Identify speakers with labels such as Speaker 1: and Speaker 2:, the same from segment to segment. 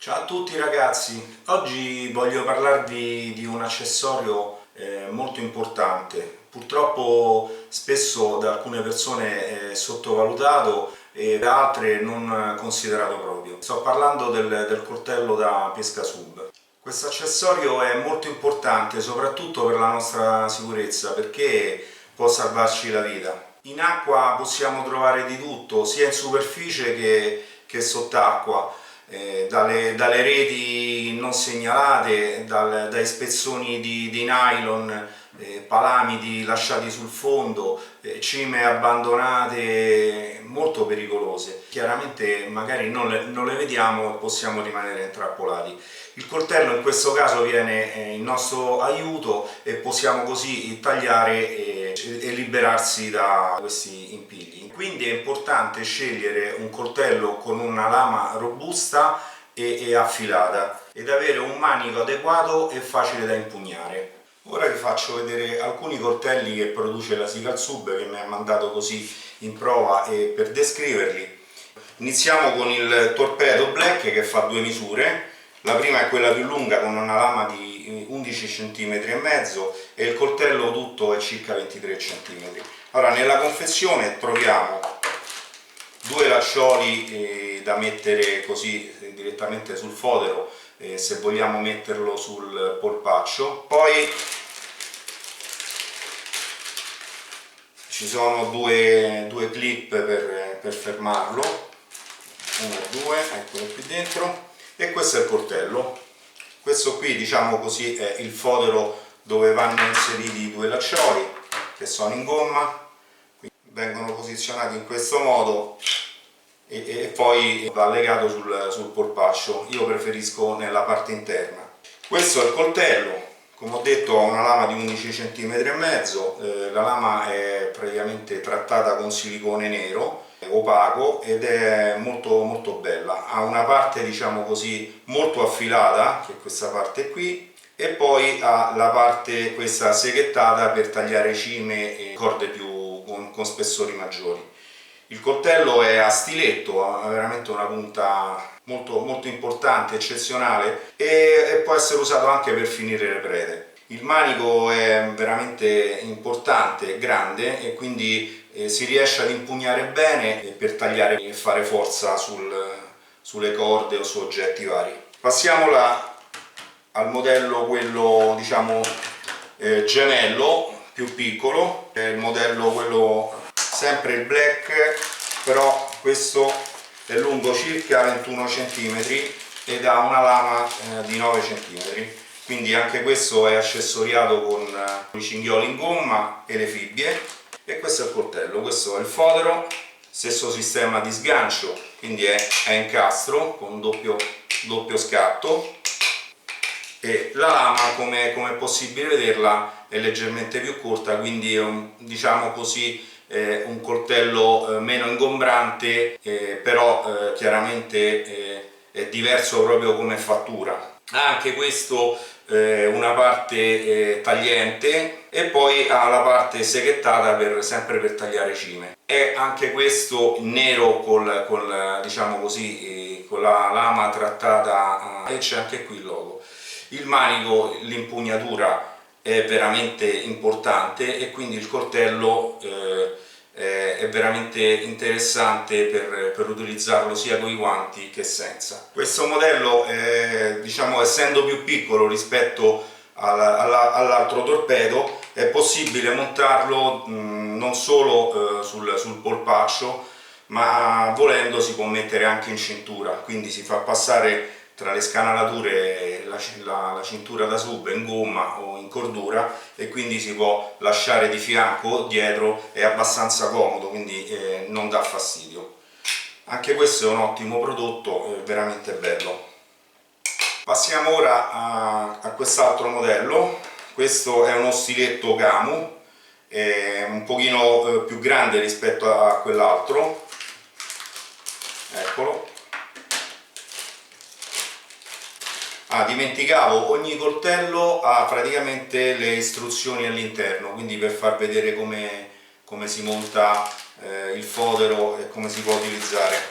Speaker 1: Ciao a tutti ragazzi, oggi voglio parlarvi di un accessorio molto importante, purtroppo spesso da alcune persone è sottovalutato e da altre non considerato proprio. Sto parlando del coltello da pesca sub. Questo accessorio è molto importante soprattutto per la nostra sicurezza perché può salvarci la vita. In acqua possiamo trovare di tutto, sia in superficie che sott'acqua. Dalle reti non segnalate, dai spezzoni di nylon, palamiti lasciati sul fondo, cime abbandonate molto pericolose. Chiaramente magari non le vediamo e possiamo rimanere intrappolati. Il coltello in questo caso viene in nostro aiuto e possiamo così tagliare e liberarsi da questi impigli. Quindi è importante scegliere un coltello con una lama robusta e affilata ed avere un manico adeguato e facile da impugnare. Ora vi faccio vedere alcuni coltelli che produce la Sical Sub, che mi ha mandato così in prova e per descriverli. Iniziamo con il Torpedo Black, che fa due misure. La prima è quella più lunga con una lama di 11 cm e mezzo e il coltello tutto è circa 23 cm. Ora, nella confezione troviamo due laccioli da mettere così direttamente sul fodero se vogliamo metterlo sul polpaccio. Poi ci sono due clip per fermarlo, uno e due, eccolo qui dentro. E questo è il coltello. Questo qui, diciamo così, è il fodero dove vanno inseriti i due laccioli che sono in gomma. Quindi vengono posizionati in questo modo e poi va legato sul polpaccio. Io preferisco nella parte interna. Questo è il coltello, come ho detto ha una lama di 11 cm e mezzo. La lama è praticamente trattata con silicone nero opaco ed è molto bella. Ha una parte, diciamo così, molto affilata, che è questa parte qui, e poi ha la parte questa seghettata per tagliare cime e corde con spessori maggiori. Il coltello è a stiletto, ha veramente una punta molto importante, eccezionale, e può essere usato anche per finire le prede. Il manico è veramente importante, grande, e quindi si riesce ad impugnare bene per tagliare e fare forza sulle corde o su oggetti vari. Passiamo al modello, quello diciamo gemello, più piccolo, è il modello quello sempre il black, però questo è lungo circa 21 cm ed ha una lama di 9 cm. Quindi anche questo è accessoriato con i cinghioli in gomma e le fibbie. E questo è il coltello, questo è il fodero, stesso sistema di sgancio, quindi è incastro con doppio scatto, e la lama, come è possibile vederla, è leggermente più corta, quindi è diciamo così un coltello meno ingombrante, però chiaramente è diverso proprio come fattura. Ha anche questo una parte tagliente e poi ha la parte seghettata sempre per tagliare cime. È anche questo nero diciamo così, con la lama trattata e c'è anche qui il logo. Il manico, l'impugnatura è veramente importante e quindi il coltello è veramente interessante per utilizzarlo sia con i guanti che senza. Questo modello, diciamo, essendo più piccolo rispetto all'altro torpedo, è possibile montarlo non solo sul polpaccio, ma volendo si può mettere anche in cintura, quindi si fa passare tra le scanalature la cintura da sub in gomma o in cordura e quindi si può lasciare di fianco o dietro, è abbastanza comodo, quindi non dà fastidio. Anche questo è un ottimo prodotto, veramente bello. Passiamo ora a quest'altro modello. Questo è uno stiletto Gamu, un pochino più grande rispetto a quell'altro, eccolo. Dimenticavo, ogni coltello ha praticamente le istruzioni all'interno, quindi per far vedere come si monta il fodero e come si può utilizzare.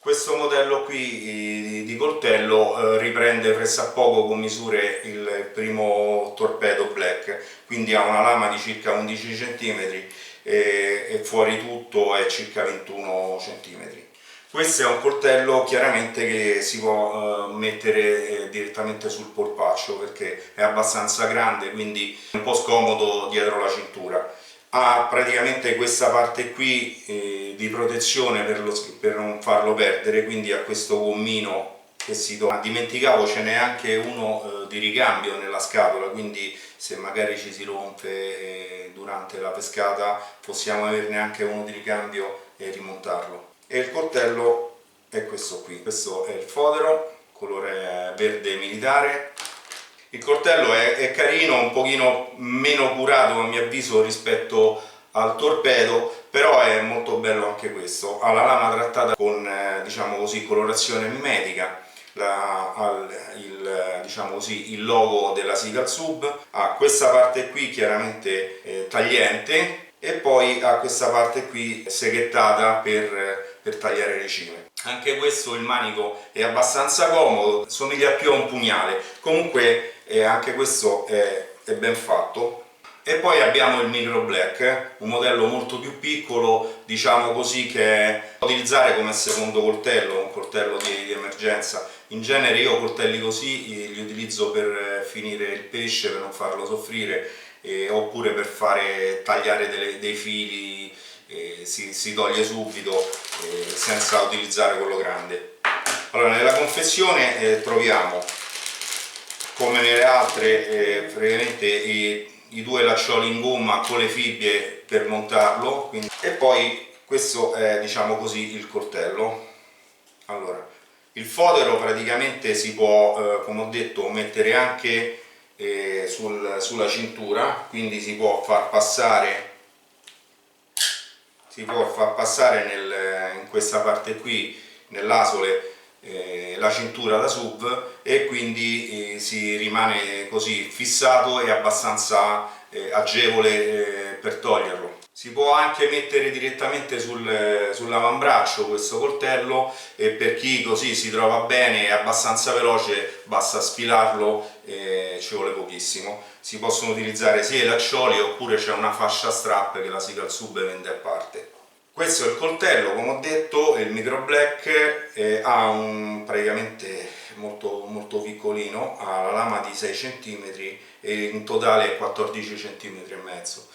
Speaker 1: Questo modello qui di coltello riprende pressappoco con misure il primo Torpedo Black, quindi ha una lama di circa 11 cm e fuori tutto è circa 21 cm. Questo è un coltello chiaramente che si può mettere direttamente sul polpaccio perché è abbastanza grande, quindi è un po' scomodo dietro la cintura. Ha praticamente questa parte qui di protezione per non farlo perdere, quindi ha questo gommino che si toglie. Dimenticavo, ce n'è anche uno di ricambio nella scatola, quindi se magari ci si rompe durante la pescata possiamo averne anche uno di ricambio e rimontarlo. E il coltello è questo qui, questo è il fodero, colore verde militare. Il coltello è carino, un pochino meno curato a mio avviso rispetto al torpedo, però è molto bello anche questo. Ha la lama trattata con diciamo così, colorazione mimetica, diciamo così, il logo della Seagull Sub, ha questa parte qui chiaramente tagliente e poi ha questa parte qui seghettata per tagliare le cime. Anche questo, il manico è abbastanza comodo, somiglia più a un pugnale, comunque anche questo è ben fatto. E poi abbiamo il Micro Black, un modello molto più piccolo, diciamo così, che da utilizzare come secondo coltello, un coltello di emergenza. In genere io coltelli così li utilizzo per finire il pesce, per non farlo soffrire, oppure per fare tagliare dei fili, si toglie subito senza utilizzare quello grande. Allora, nella confezione troviamo, come nelle altre, praticamente i due laccioli in gomma con le fibbie per montarlo, quindi. E poi questo è, diciamo così, il coltello. Allora, il fodero praticamente si può, come ho detto, mettere anche sulla cintura, quindi si può far passare in questa parte qui, nell'asole, la cintura da SUV, e quindi si rimane così fissato e abbastanza agevole per toglierlo. Si può anche mettere direttamente sull'avambraccio questo coltello, e per chi così si trova bene e abbastanza veloce basta sfilarlo, ci vuole pochissimo. Si possono utilizzare sia i laccioli oppure c'è una fascia strap che la Seagull Sub vende a parte. Questo è il coltello, come ho detto, il Micro Black, ha praticamente molto, molto piccolino, ha la lama di 6 cm e in totale 14 cm e mezzo.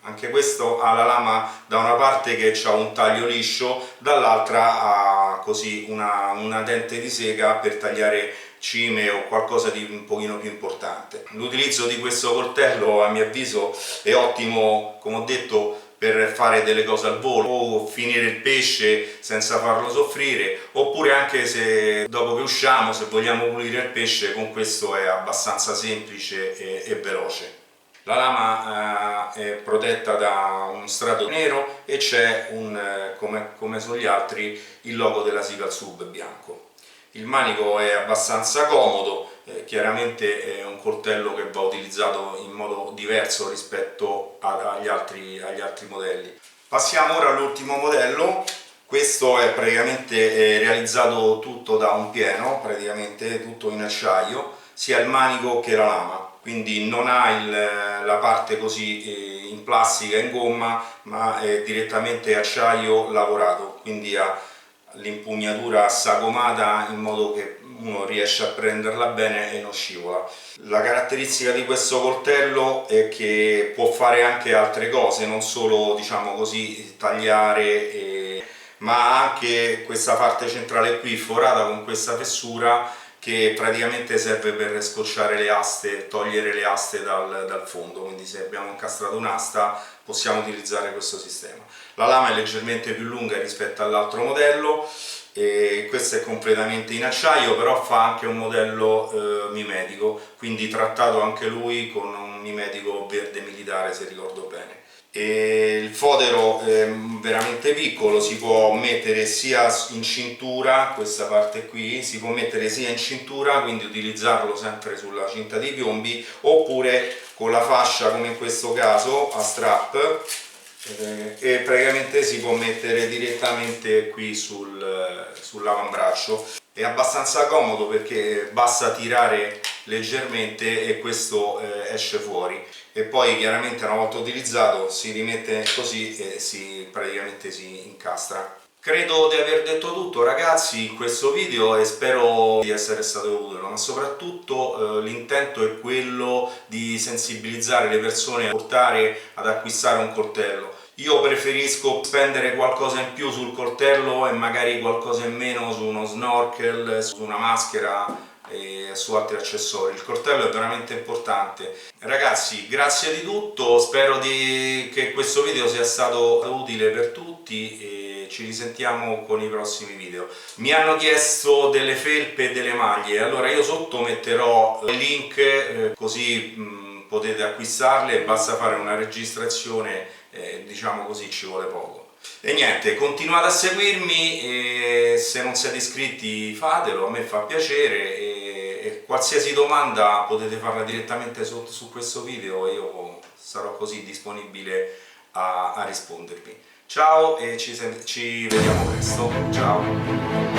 Speaker 1: Anche questo ha la lama da una parte che ha un taglio liscio, dall'altra ha così una dente di sega per tagliare cime o qualcosa di un pochino più importante. L'utilizzo di questo coltello a mio avviso è ottimo, come ho detto, per fare delle cose al volo o finire il pesce senza farlo soffrire, oppure anche se dopo che usciamo, se vogliamo pulire il pesce, con questo è abbastanza semplice e veloce. La lama è protetta da un strato nero e c'è, come sugli altri, il logo della Seagull Sub bianco. Il manico è abbastanza comodo, chiaramente è un coltello che va utilizzato in modo diverso rispetto agli altri modelli. Passiamo ora all'ultimo modello. Questo è praticamente realizzato tutto da un pieno, praticamente tutto in acciaio, sia il manico che la lama. Quindi non ha la parte così in plastica, in gomma, ma è direttamente acciaio lavorato, quindi ha l'impugnatura sagomata in modo che uno riesce a prenderla bene e non scivola. La caratteristica di questo coltello è che può fare anche altre cose, non solo, diciamo così, tagliare, ma anche questa parte centrale qui forata con questa fessura che praticamente serve per scocciare le aste, togliere le aste dal fondo, quindi se abbiamo incastrato un'asta possiamo utilizzare questo sistema. La lama è leggermente più lunga rispetto all'altro modello, e questo è completamente in acciaio, però fa anche un modello mimetico, quindi trattato anche lui con un mimetico verde militare, se ricordo bene. E il fodero è veramente piccolo, si può mettere sia in cintura, questa parte qui si può mettere sia in cintura, quindi utilizzarlo sempre sulla cinta dei piombi, oppure con la fascia, come in questo caso a strap, e praticamente si può mettere direttamente qui sull'avambraccio. È abbastanza comodo perché basta tirare leggermente e questo esce fuori, e poi chiaramente una volta utilizzato si rimette così e praticamente si incastra. Credo di aver detto tutto ragazzi in questo video e spero di essere stato utile, ma soprattutto l'intento è quello di sensibilizzare le persone a portare ad acquistare un coltello. Io preferisco spendere qualcosa in più sul coltello e magari qualcosa in meno su uno snorkel, su una maschera e su altri accessori. Il coltello è veramente importante. Ragazzi, grazie di tutto, spero che questo video sia stato utile per tutti e ci risentiamo con i prossimi video. Mi hanno chiesto delle felpe e delle maglie, allora io sotto metterò il link così potete acquistarle, basta fare una registrazione, diciamo così ci vuole poco. E niente, continuate a seguirmi e se non siete iscritti fatelo, a me fa piacere e qualsiasi domanda potete farla direttamente su questo video e io sarò così disponibile a rispondervi. Ciao e ci vediamo presto, ciao!